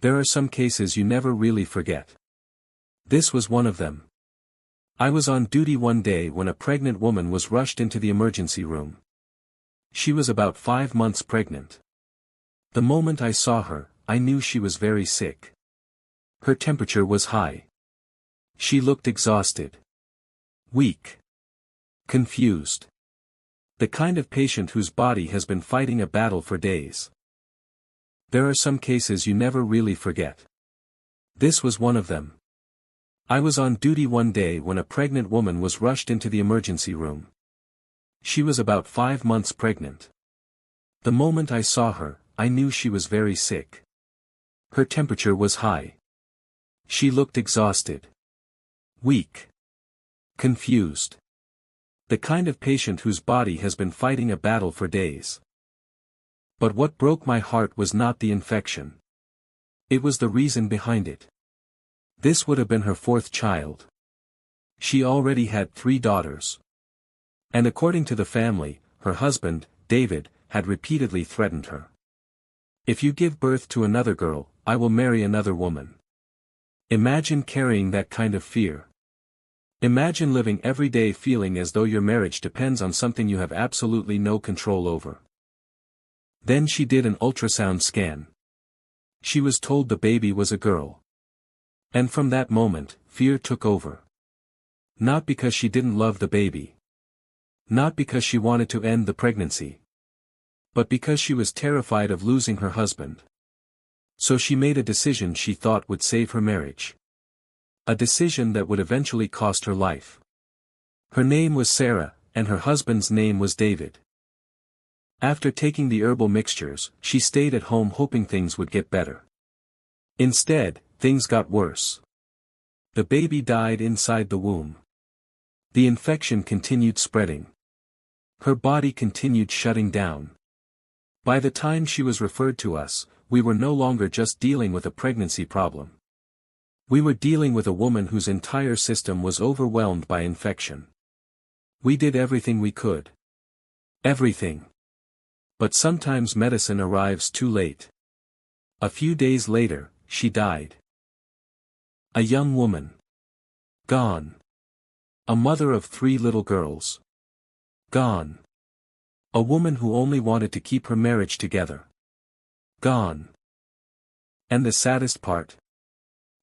There are some cases you never really forget. This was one of them. I was on duty one day when a pregnant woman was rushed into the emergency room. She was about 5 months pregnant. The moment I saw her, I knew she was very sick. Her temperature was high. She looked exhausted. Weak. Confused. The kind of patient whose body has been fighting a battle for days. There are some cases you never really forget. This was one of them. I was on duty one day when a pregnant woman was rushed into the emergency room. She was about 5 months pregnant. The moment I saw her, I knew she was very sick. Her temperature was high. She looked exhausted. Weak. Confused. The kind of patient whose body has been fighting a battle for days. But what broke my heart was not the infection. It was the reason behind it. This would have been her 4th child. She already had 3 daughters. And according to the family, her husband, David, had repeatedly threatened her. If you give birth to another girl, I will marry another woman. Imagine carrying that kind of fear. Imagine living every day feeling as though your marriage depends on something you have absolutely no control over. Then she did an ultrasound scan. She was told the baby was a girl. And from that moment, fear took over. Not because she didn't love the baby. Not because she wanted to end the pregnancy. But because she was terrified of losing her husband. So she made a decision she thought would save her marriage. A decision that would eventually cost her life. Her name was Sarah, and her husband's name was David. After taking the herbal mixtures, she stayed at home hoping things would get better. Instead, things got worse. The baby died inside the womb. The infection continued spreading. Her body continued shutting down. By the time she was referred to us, we were no longer just dealing with a pregnancy problem. We were dealing with a woman whose entire system was overwhelmed by infection. We did everything we could. Everything. But sometimes medicine arrives too late. A few days later, she died. A young woman. Gone. A mother of 3 little girls. Gone. A woman who only wanted to keep her marriage together. Gone. And the saddest part?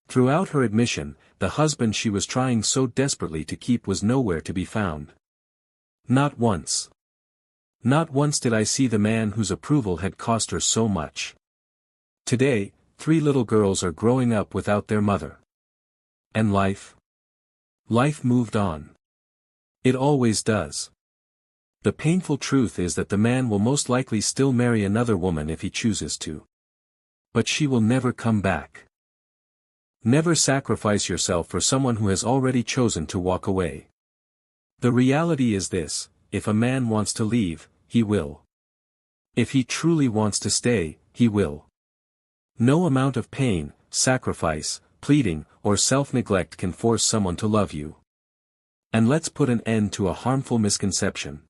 Throughout her admission, the husband she was trying so desperately to keep was nowhere to be found. Not once. Not once did I see the man whose approval had cost her so much. Today, 3 little girls are growing up without their mother. And life? Life moved on. It always does. The painful truth is that the man will most likely still marry another woman if he chooses to. But she will never come back. Never sacrifice yourself for someone who has already chosen to walk away. The reality is this: if a man wants to leave, he will. If he truly wants to stay, he will. No amount of pain, sacrifice, pleading, or self-neglect can force someone to love you. And let's put an end to a harmful misconception.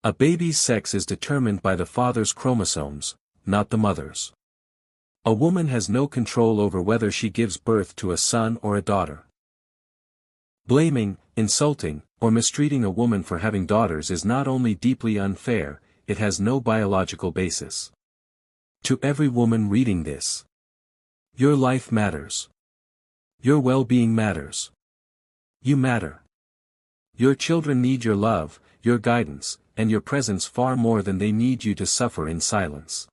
A baby's sex is determined by the father's chromosomes, not the mother's. A woman has no control over whether she gives birth to a son or a daughter. Blaming, insulting, or mistreating a woman for having daughters is not only deeply unfair, it has no biological basis. To every woman reading this, your life matters. Your well-being matters. You matter. Your children need your love, your guidance, and your presence far more than they need you to suffer in silence.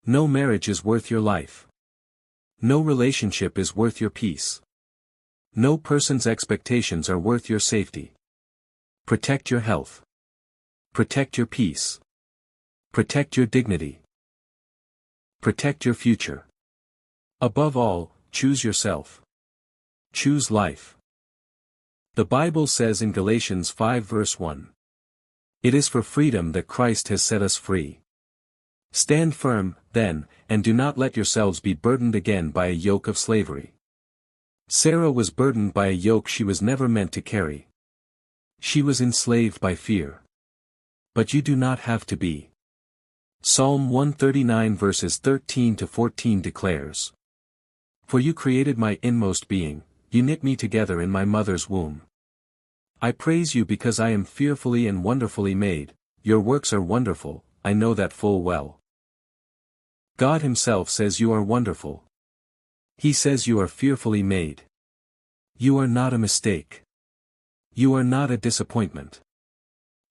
No marriage is worth your life. No relationship is worth your peace. No person's expectations are worth your safety. Protect your health. Protect your peace. Protect your dignity. Protect your future. Above all, choose yourself. Choose life. The Bible says in Galatians 5 verse 1. It is for freedom that Christ has set us free. Stand firm, then, and do not let yourselves be burdened again by a yoke of slavery. Sarah was burdened by a yoke she was never meant to carry. She was enslaved by fear. But you do not have to be. Psalm 139 verses 13 to 14 declares, For you created my inmost being, you knit me together in my mother's womb. I praise you because I am fearfully and wonderfully made, your works are wonderful, I know that full well. God himself says you are wonderful. He says you are fearfully made. You are not a mistake. You are not a disappointment.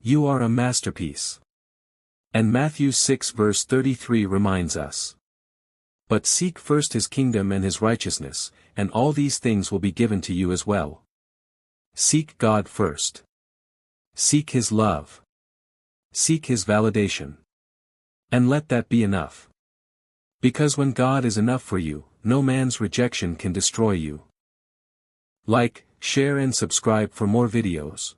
You are a masterpiece. And Matthew 6 verse 33 reminds us. But seek first his kingdom and his righteousness, and all these things will be given to you as well. Seek God first. Seek his love. Seek his validation. And let that be enough. Because when God is enough for you, no man's rejection can destroy you. Like, share and subscribe for more videos.